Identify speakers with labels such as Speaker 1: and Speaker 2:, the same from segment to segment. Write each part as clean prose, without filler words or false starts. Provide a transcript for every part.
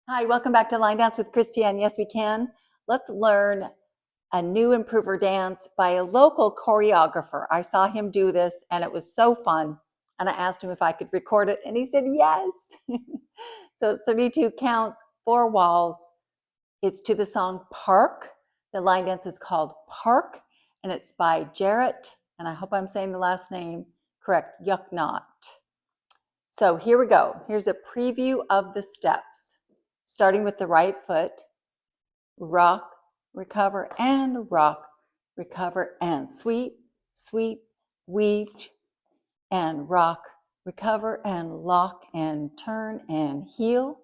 Speaker 1: Hi, welcome back to Line Dance with Christiane. Yes, we can. Let's learn a new improver dance by a local choreographer. I saw him do this and it was so fun. And I asked him if I could record it and he said yes. So it's 32 counts, 4 walls. It's to the song Park. The line dance is called Park and it's by Jarrett, and I hope I'm saying the last name correct, Yucknot. So here we go. Here's a preview of the steps. Starting with the right foot, rock, recover, and rock, recover, and sweep, sweep, weave, and rock, recover, and lock, and turn, and heel,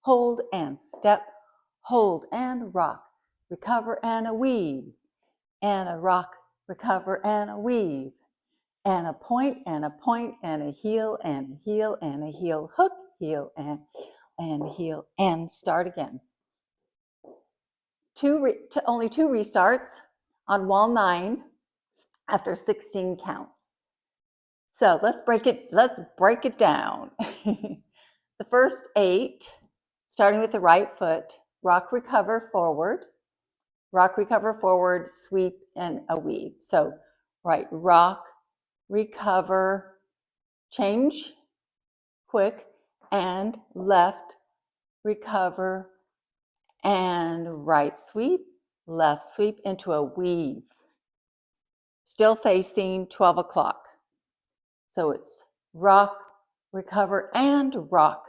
Speaker 1: hold, and step, hold, and rock, recover, and a weave, and a rock, recover, and a weave, and a point, and a point, and a heel, and a heel, and a heel, hook, heel, and heel, and start again. Only 2 restarts on wall 9 after 16 counts. So let's break it down. The first 8, starting with the right foot, rock, recover, forward, sweep, and a weave. So right, rock, recover, change, quick, and left, recover, and right sweep, left sweep into a weave. Still facing 12 o'clock. So it's rock, recover, and rock,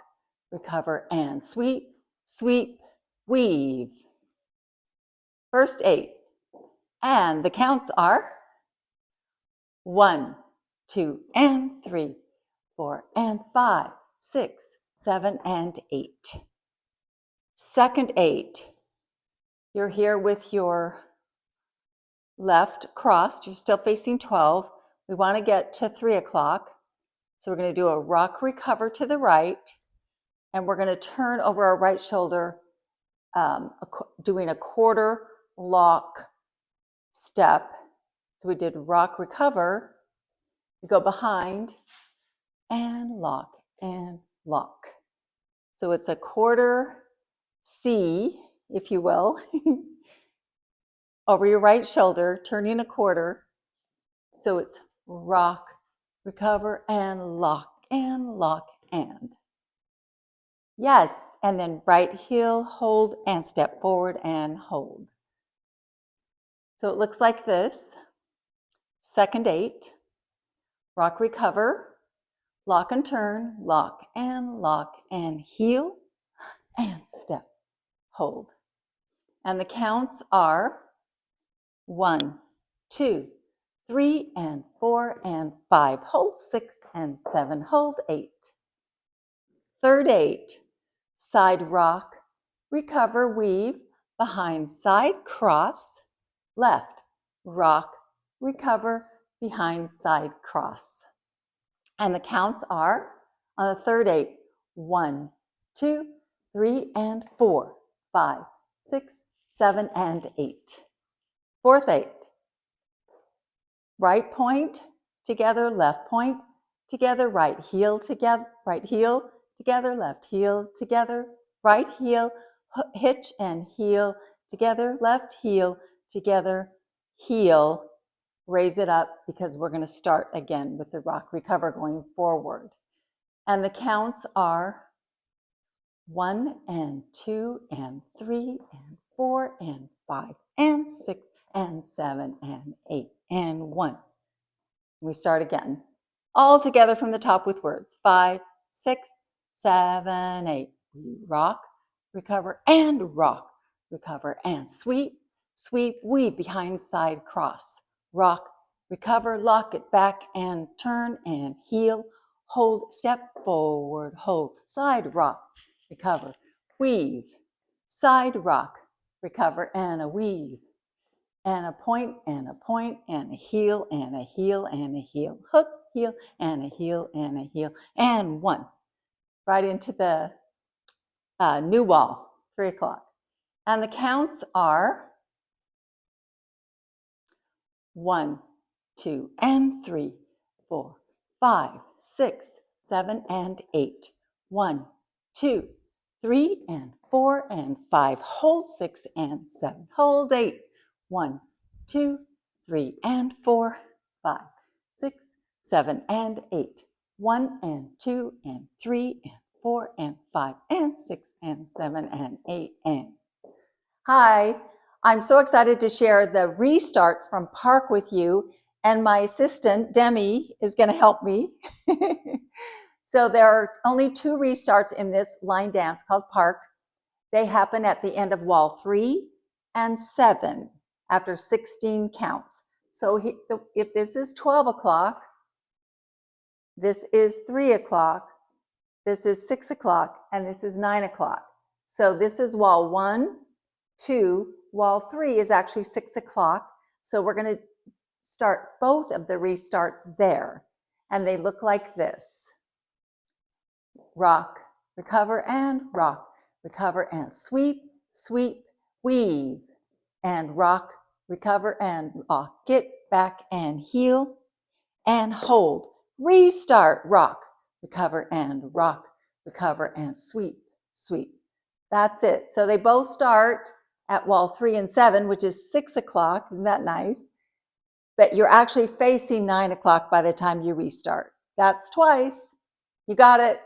Speaker 1: recover, and sweep, sweep, weave. First 8. And the counts are 1, 2, and 3, 4, and 5, 6, 7, and 8. Second 8. You're here with your left crossed. You're still facing 12. We want to get to 3 o'clock. So we're going to do a rock, recover to the right, and we're going to turn over our right shoulder, doing a quarter lock step. So we did rock, recover, we go behind, and lock, and lock. So it's a quarter C, if you will, over your right shoulder, turning a quarter. So it's rock, recover, and lock, and. Yes, and then right heel, hold, and step forward and hold. So it looks like this. Second 8, rock, recover, lock and turn, lock and heel, and step, hold. And the counts are 1, 2, 3, and 4, and 5. Hold 6 and 7, hold 8. Third 8, side rock, recover, weave, behind side cross, left, rock, recover, behind side cross. And the counts are, on the third 8, 1, 2, 3, and 4, 5, 6, 7, and 8. Fourth 8, right point together, left point together, right heel together, left heel together, right heel, hitch and heel together, left heel together, heel, raise it up because we're going to start again with the rock, recover going forward. And the counts are 1 and 2 and 3 and 4 and 5 and 6 and 7 and 8 and 1. We start again. All together from the top with words. 5, 6, 7, 8. We rock, recover, and rock, recover, and sweep, sweep, weave, behind side cross. Rock, recover, lock it back, and turn, and heel, hold, step forward, hold, side rock, recover, weave, side rock, recover, and a weave, and a point, and a point, and a heel, and a heel, and a heel, hook, heel, and a heel, and a heel, and 1. Right into the new wall, 3 o'clock. And the counts are 1, 2, and 3, 4, 5, 6, 7, and 8. 1, 2, 3, and 4 and 5. Hold 6 and 7. Hold 8. 1, 2, 3 and 4, 5, 6, 7 and 8. 1 and 2 and 3 and 4 and 5 and 6 and 7 and 8 and. Hi, I'm so excited to share the restarts from Park with you, and my assistant, Demi, is going to help me. So there are only 2 restarts in this line dance called Park. They happen at the end of wall 3 and 7 after 16 counts. So if this is 12 o'clock, this is 3 o'clock, this is 6 o'clock, and this is 9 o'clock. So this is wall 1, 2, wall 3 is actually 6 o'clock. So we're going to start both of the restarts there. And they look like this. Rock, recover, and rock, recover, and sweep, sweep, weave, and rock, recover, and lock it back and heel, and hold, restart, rock, recover, and sweep, sweep. That's it. So they both start at wall 3 and 7, which is 6 o'clock. Isn't that nice? But you're actually facing 9 o'clock by the time you restart. That's twice. You got it.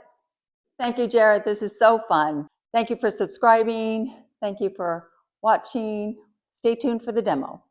Speaker 1: Thank you, Jared. This is so fun. Thank you for subscribing. Thank you for watching. Stay tuned for the demo.